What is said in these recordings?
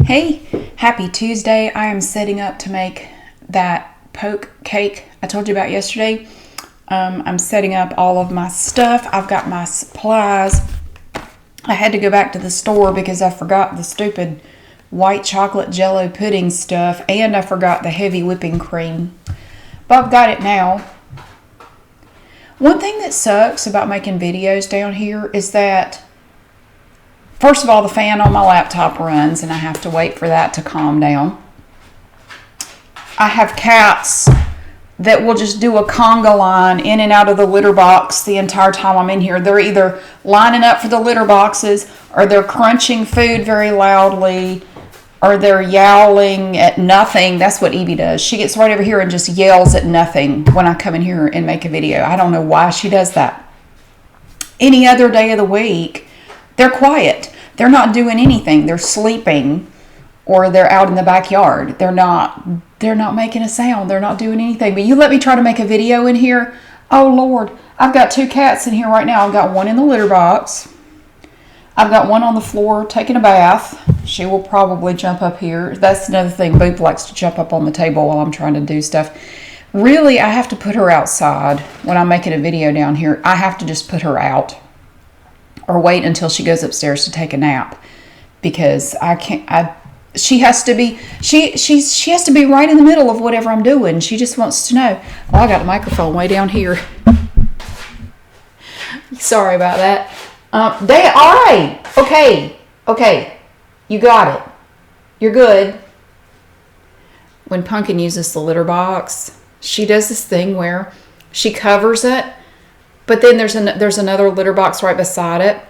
Hey, happy Tuesday. I am setting up to make that poke cake I told you about yesterday. I'm setting up all of my stuff. I've got my supplies. I had to go back to the store because I forgot the stupid white chocolate jello pudding stuff, and I forgot the heavy whipping cream. But I've got it now. One thing that sucks about making videos down here is that first of all, the fan on my laptop runs and I have to wait for that to calm down. I have cats that will just do a conga line in and out of the litter box the entire time I'm in here. They're either lining up for the litter boxes, or they're crunching food very loudly, or they're yowling at nothing. That's what Evie does. She gets right over here and just yells at nothing when I come in here and make a video. I don't know why she does that. Any other day of the week, they're quiet. They're not doing anything. They're sleeping, or they're out in the backyard. They're not making a sound. They're not doing anything. But you let me try to make a video in here. Oh Lord, I've got two cats in here right now. I've got one in the litter box. I've got one on the floor taking a bath. She will probably jump up here. That's another thing. Boop likes to jump up on the table while I'm trying to do stuff. Really, I have to put her outside when I'm making a video down here. I have to just put her out, or wait until she goes upstairs to take a nap, because I can't. She has to be. She has to be right in the middle of whatever I'm doing. She just wants to know. Oh, I got the microphone way down here. Sorry about that. All right. Okay. You got it. You're good. When Pumpkin uses the litter box, she does this thing where she covers it, but then there's another litter box right beside it.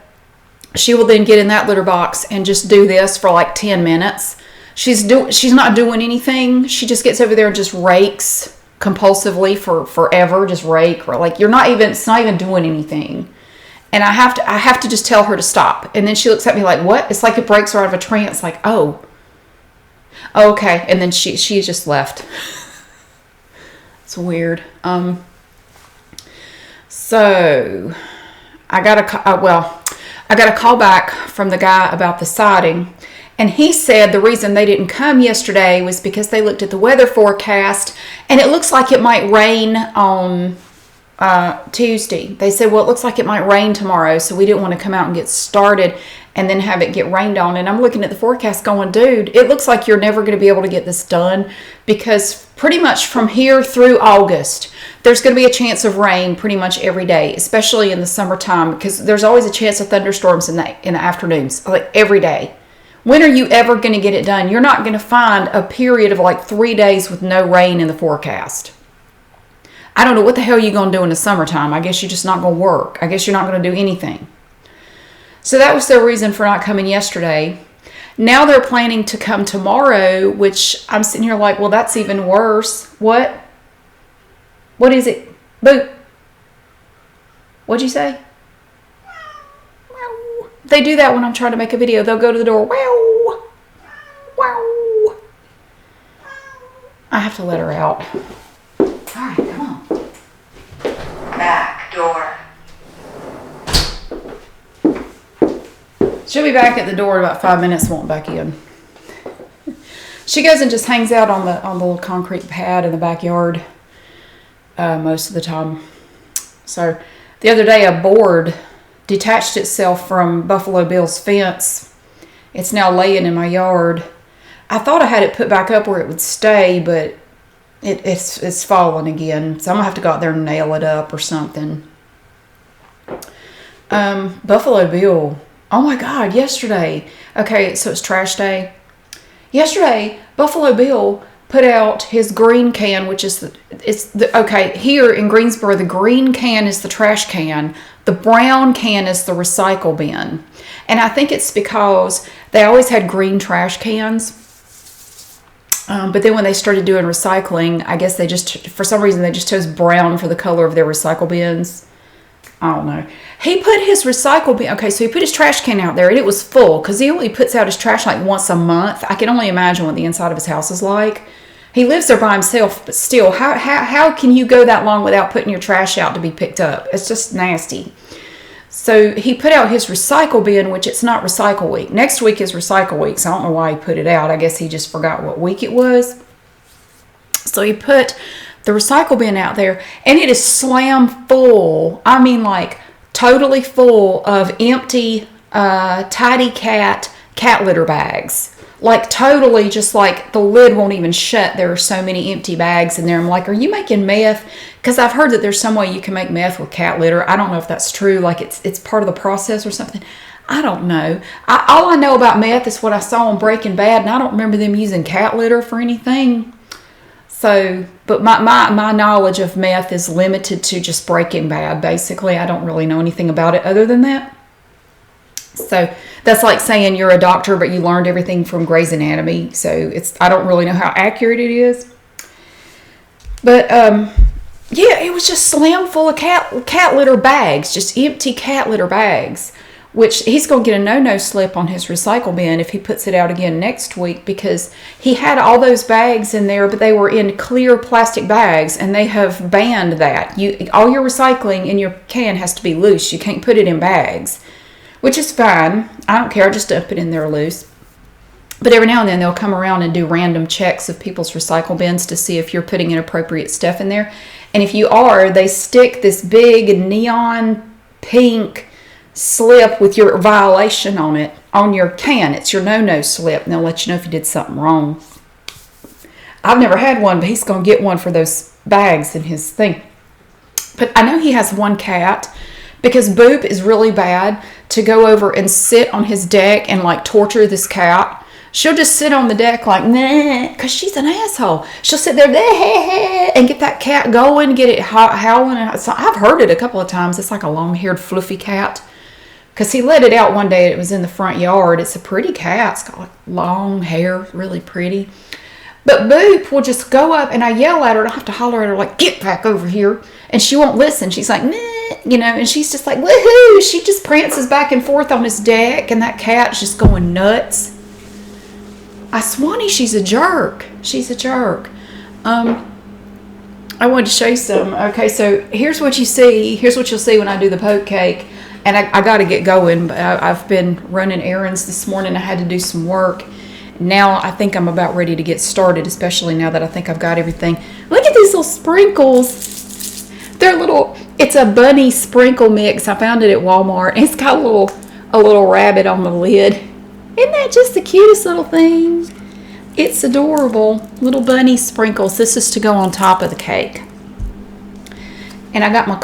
She will then get in that litter box and just do this for like 10 minutes. She's not doing anything. She just gets over there and just rakes compulsively for forever. Just rake, or like it's not even doing anything. And I have to just tell her to stop. And then she looks at me like, what? It's like it breaks her out of a trance. Like, oh, okay. And then she just left. It's weird. So I got a call back from the guy about the siding, and he said the reason they didn't come yesterday was because they looked at the weather forecast and it looks like it might rain on Tuesday. They said, well, it looks like it might rain tomorrow, so we didn't want to come out and get started and then have it get rained on. And I'm looking at the forecast going, dude, it looks like you're never going to be able to get this done, because pretty much from here through August, there's going to be a chance of rain pretty much every day, especially in the summertime, because there's always a chance of thunderstorms in the afternoons, like every day. When are you ever going to get it done? You're not going to find a period of like 3 days with no rain in the forecast. I don't know what the hell you're going to do in the summertime. I guess you're just not going to work. I guess you're not going to do anything. So that was their reason for not coming yesterday. Now they're planning to come tomorrow, which I'm sitting here like, well, that's even worse. What? What is it? Boo. What'd you say? Wow. They do that when I'm trying to make a video. They'll go to the door. Wow. Wow. I have to let her out. All right, come on. Back door. She'll be back at the door in about 5 minutes, won't back in. She goes and just hangs out on the little concrete pad in the backyard most of the time. So the other day, a board detached itself from Buffalo Bill's fence. It's now laying in my yard. I thought I had it put back up where it would stay, but it's fallen again. So I'm gonna have to go out there and nail it up or something. Buffalo Bill. Oh my God, yesterday. Okay, so it's trash day. Yesterday, Buffalo Bill put out his green can, which is here in Greensboro, the green can is the trash can. The brown can is the recycle bin. And I think it's because they always had green trash cans. But then when they started doing recycling, I guess for some reason, they just chose brown for the color of their recycle bins. I don't know. He put his recycle bin, okay, so he put his trash can out there, and it was full, because he only puts out his trash like once a month. I can only imagine what the inside of his house is like. He lives there by himself, but still, how can you go that long without putting your trash out to be picked up? It's just nasty. So he put out his recycle bin, which it's not recycle week. Next week is recycle week, so I don't know why he put it out. I guess he just forgot what week it was. So he put the recycle bin out there, and it is slam full. I mean, like totally full of empty tidy cat litter bags. Like totally, just like the lid won't even shut. There are so many empty bags in there. I'm like, are you making meth? Because I've heard that there's some way you can make meth with cat litter. I don't know if that's true. Like it's part of the process or something. I don't know. All I know about meth is what I saw on Breaking Bad, and I don't remember them using cat litter for anything. So, but my knowledge of meth is limited to just Breaking Bad, basically. I don't really know anything about it other than that. So that's like saying you're a doctor, but you learned everything from Grey's Anatomy. So I don't really know how accurate it is. But yeah, it was just slam full of cat litter bags, just empty cat litter bags, which he's going to get a no slip on his recycle bin if he puts it out again next week, because he had all those bags in there, but they were in clear plastic bags, and they have banned that. All your recycling in your can has to be loose. You can't put it in bags, which is fine. I don't care. I just dump it in there loose. But every now and then they'll come around and do random checks of people's recycle bins to see if you're putting inappropriate stuff in there. And if you are, they stick this big neon pink slip with your violation on it on your can. It's your no slip, and they'll let you know if you did something wrong. I've never had one, but he's going to get one for those bags in his thing. But I know he has one cat, because Boop is really bad to go over and sit on his deck and like torture this cat. She'll just sit on the deck like, nah, because she's an asshole. She'll sit there and get that cat going, get it howling. So I've heard it a couple of times. It's like a long-haired fluffy cat. Because he let it out one day. It was in the front yard. It's a pretty cat. It's got like long hair, really pretty. But Boop will just go up, and I yell at her, and I have to holler at her like, get back over here. And she won't listen. She's like, nah, and she's just like, woohoo. She just prances back and forth on his deck, and that cat's just going nuts. I swanny, she's a jerk. She's a jerk. I wanted to show you some. Okay, so here's what you see. Here's what you'll see when I do the poke cake. And I got to get going. But I've been running errands this morning. I had to do some work. Now I think I'm about ready to get started, especially now that I think I've got everything. Look at these little sprinkles. They're little, it's a bunny sprinkle mix. I found it at Walmart. It's got a little rabbit on the lid. Isn't that just the cutest little thing? It's adorable. Little bunny sprinkles. This is to go on top of the cake. And I got my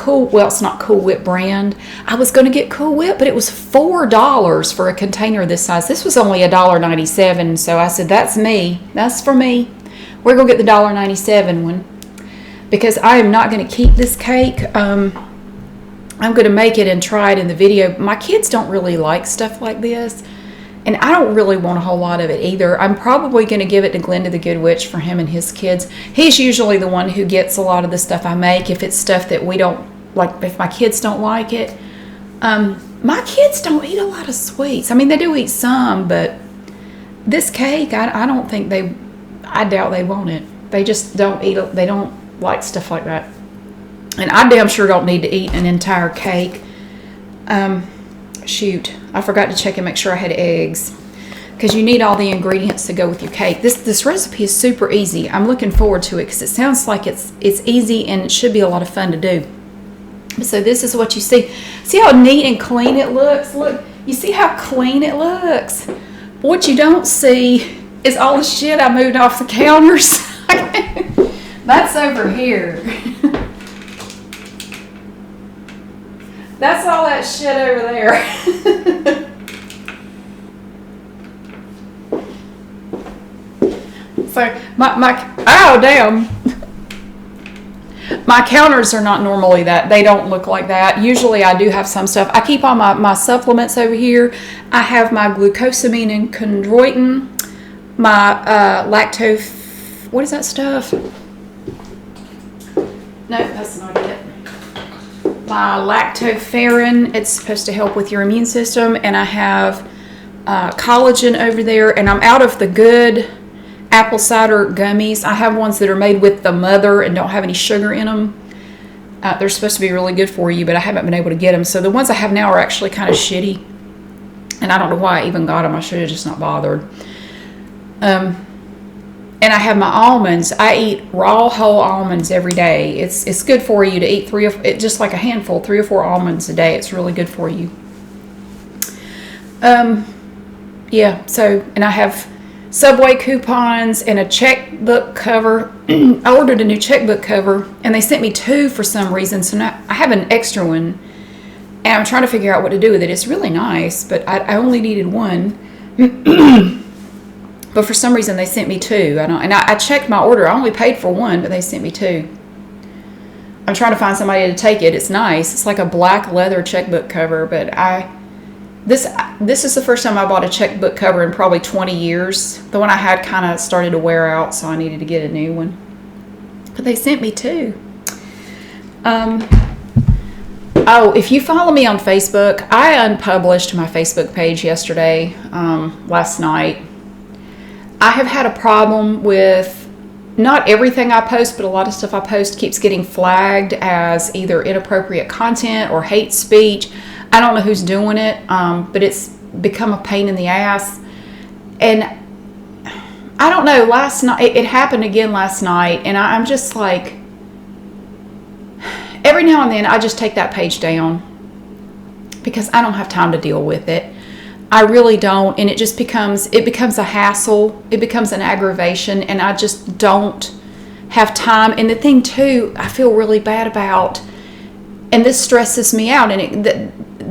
it's not Cool Whip brand. I was going to get Cool Whip, but it was $4 for a container this size. This was only $1.97, so I said, that's me. That's for me. We're going to get the $1.97 one, because I am not going to keep this cake. I'm going to make it and try it in the video. My kids don't really like stuff like this, and I don't really want a whole lot of it either. I'm probably going to give it to Glenda the Good Witch for him and his kids. He's usually the one who gets a lot of the stuff I make if it's stuff that we don't like, if my kids don't like it. My kids don't eat a lot of sweets. I mean, they do eat some, but this cake, I don't think I doubt they want it. They just don't eat it. They don't like stuff like that. And I damn sure don't need to eat an entire cake. Shoot, I forgot to check and make sure I had eggs, because you need all the ingredients to go with your cake. This recipe is super easy. I'm looking forward to it because it sounds like it's easy, and it should be a lot of fun to do. So this is what you see. See how neat and clean it looks? Look, you see how clean it looks? What you don't see is all the shit I moved off the counters. That's over here. That's all that shit over there. So oh damn. My counters are not normally that. They don't look like that. Usually I do have some stuff. I keep all my supplements over here. I have my glucosamine and chondroitin, my what is that stuff? No, that's not it. My lactoferrin, it's supposed to help with your immune system, and I have collagen over there, and I'm out of the good apple cider gummies. I have ones that are made with the mother and don't have any sugar in them. They're supposed to be really good for you, but I haven't been able to get them. So the ones I have now are actually kind of shitty. And I don't know why I even got them. I should have just not bothered. And I have my almonds. I eat raw whole almonds every day. It's good for you to eat just like a handful, 3 or 4 almonds a day. It's really good for you. Yeah. So, and I have Subway coupons and a checkbook cover. I ordered a new checkbook cover, and they sent me 2 for some reason. So now I have an extra one, and I'm trying to figure out what to do with it. It's really nice, but I only needed 1. But for some reason, they sent me 2. I checked my order. I only paid for 1, but they sent me 2. I'm trying to find somebody to take it. It's nice. It's like a black leather checkbook cover, but this is the first time I bought a checkbook cover in probably 20 years. The one I had kind of started to wear out, so I needed to get a new one. But they sent me 2. Oh, if you follow me on Facebook, I unpublished my Facebook page yesterday, last night. I have had a problem with not everything I post, but a lot of stuff I post keeps getting flagged as either inappropriate content or hate speech. I don't know who's doing it, but it's become a pain in the ass. And I don't know, last night, it happened again last night, and I'm just like, every now and then I just take that page down because I don't have time to deal with it. I really don't, and it becomes a hassle. It becomes an aggravation, and I just don't have time. And the thing too, I feel really bad about, and this stresses me out, and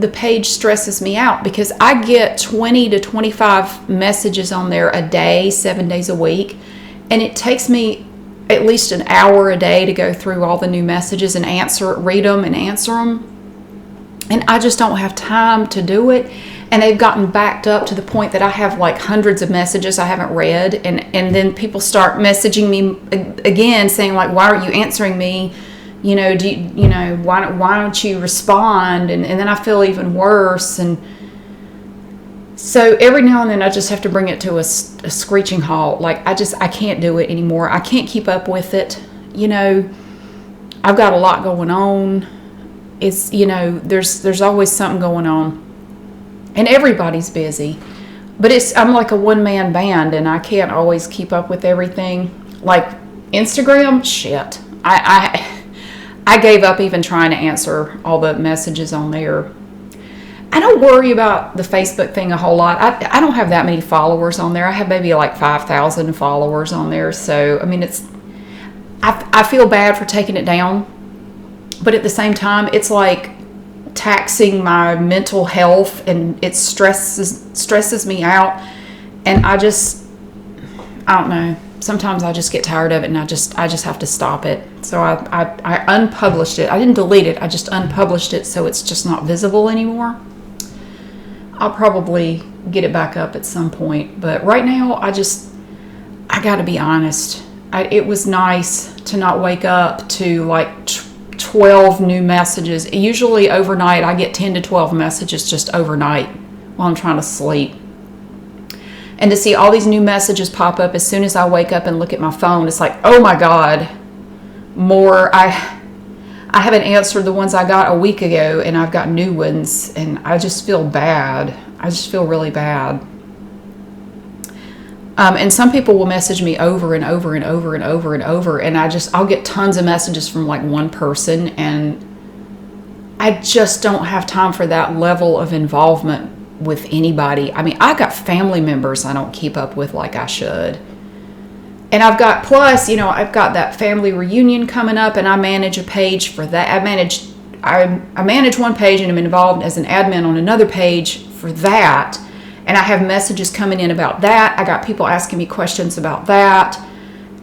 the page stresses me out because I get 20 to 25 messages on there a day, 7 days a week, and it takes me at least an hour a day to go through all the new messages and read them and answer them. And I just don't have time to do it. And they've gotten backed up to the point that I have like hundreds of messages I haven't read. And then people start messaging me again saying like, why aren't you answering me? Why don't you respond? And then I feel even worse. And so every now and then I just have to bring it to a screeching halt. Like I can't do it anymore. I can't keep up with it. I've got a lot going on. It's, there's always something going on. And everybody's busy. But I'm like a one-man band, and I can't always keep up with everything. Like Instagram, shit. I gave up even trying to answer all the messages on there. I don't worry about the Facebook thing a whole lot. I don't have that many followers on there. I have maybe like 5,000 followers on there. So, I mean, I feel bad for taking it down. But at the same time, it's like taxing my mental health, and it stresses me out. And I don't know. Sometimes I just get tired of it, and I just have to stop it. So I unpublished it. I didn't delete it. I just unpublished it, so it's just not visible anymore. I'll probably get it back up at some point, but right now I got to be honest. It was nice to not wake up to like 12 new messages. Usually overnight I get 10 to 12 messages just overnight while I'm trying to sleep. And to see all these new messages pop up as soon as I wake up and look at my phone, it's like, oh my God, more. I haven't answered the ones I got a week ago, and I've got new ones, and I just feel bad. I just feel really bad. And some people will message me over and over and over and over and over, and I'll get tons of messages from like one person, and I just don't have time for that level of involvement with anybody. I mean, I got family members I don't keep up with like I should. And I've got that family reunion coming up, and I manage a page for that. I manage one page, and I'm involved as an admin on another page for that. And I have messages coming in about that. I got people asking me questions about that,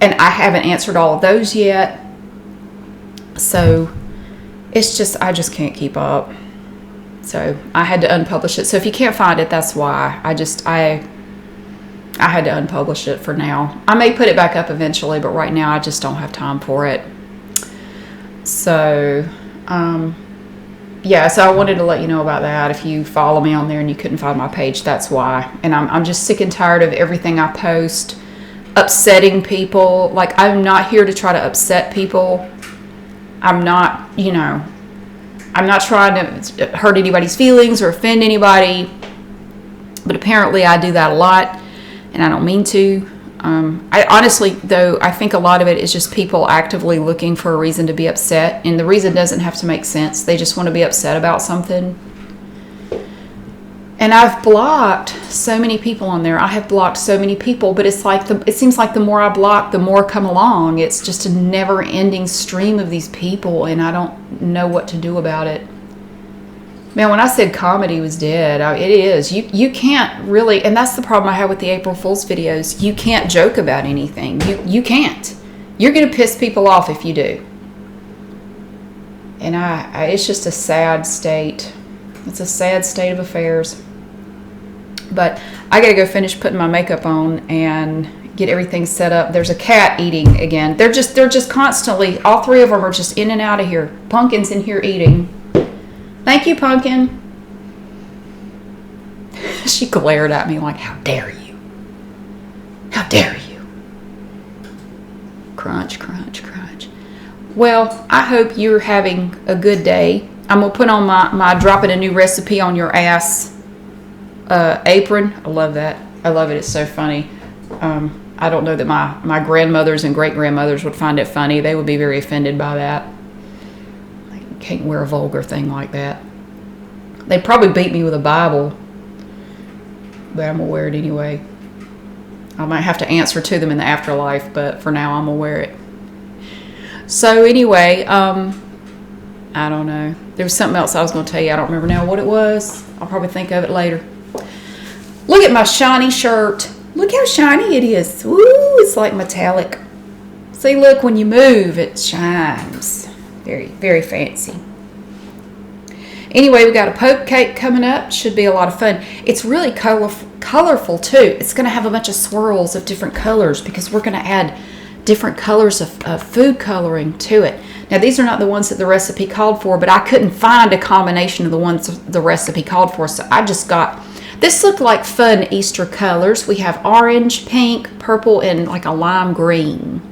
and I haven't answered all of those yet. So it's just, I just can't keep up. So I had to unpublish it. So if you can't find it, that's why. I had to unpublish it for now. I may put it back up eventually, but right now I just don't have time for it. So, so I wanted to let you know about that. If you follow me on there and you couldn't find my page, that's why. And I'm just sick and tired of everything I post upsetting people. Like, I'm not here to try to upset people. I'm not, I'm not trying to hurt anybody's feelings or offend anybody, but apparently I do that a lot, and I don't mean to. I honestly, though, I think a lot of it is just people actively looking for a reason to be upset, and the reason doesn't have to make sense. They just want to be upset about something. And I've blocked so many people on there. I have blocked so many people, but it's like it seems like the more I block, the more come along. It's just a never-ending stream of these people, and I don't know what to do about it. Man, when I said comedy was dead, it is. You can't really, and that's the problem I have with the April Fool's videos. You can't joke about anything. You can't. You're going to piss people off if you do. And it's just a sad state. It's a sad state of affairs. But I got to go finish putting my makeup on and get everything set up. There's a cat eating again. They're just constantly, all three of them are just in and out of here. Pumpkin's in here eating. Thank you, Pumpkin. She glared at me like, how dare you? How dare you? Crunch, crunch, crunch. Well, I hope you're having a good day. I'm going to put on my dropping a new recipe on your ass apron. I love that. I love it. It's so funny. I don't know that my grandmothers and great-grandmothers would find it funny. They would be very offended by that. Can't wear a vulgar thing like that. They'd probably beat me with a Bible, but I'm gonna wear it anyway. I might have to answer to them in the afterlife, but for now I'm gonna wear it. So anyway, I don't know. There was something else I was gonna tell you. I don't remember now what it was. I'll probably think of it later. Look at my shiny shirt. Look how shiny it is. Ooh, it's like metallic. See, look, when you move, it shines. Very, very fancy. Anyway, we got a poke cake coming up. Should be a lot of fun. It's really colorful too. It's going to have a bunch of swirls of different colors because we're going to add different colors of food coloring to it. Now, these are not the ones that the recipe called for, but I couldn't find a combination of the ones the recipe called for, so I just got... This looked like fun Easter colors. We have orange, pink, purple, and like a lime green.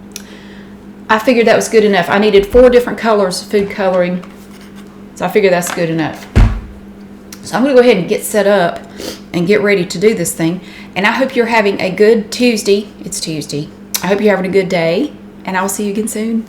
I figured that was good enough. I needed 4 different colors of food coloring, so I figured that's good enough. So I'm going to go ahead and get set up and get ready to do this thing. And I hope you're having a good Tuesday. It's Tuesday. I hope you're having a good day, and I will see you again soon.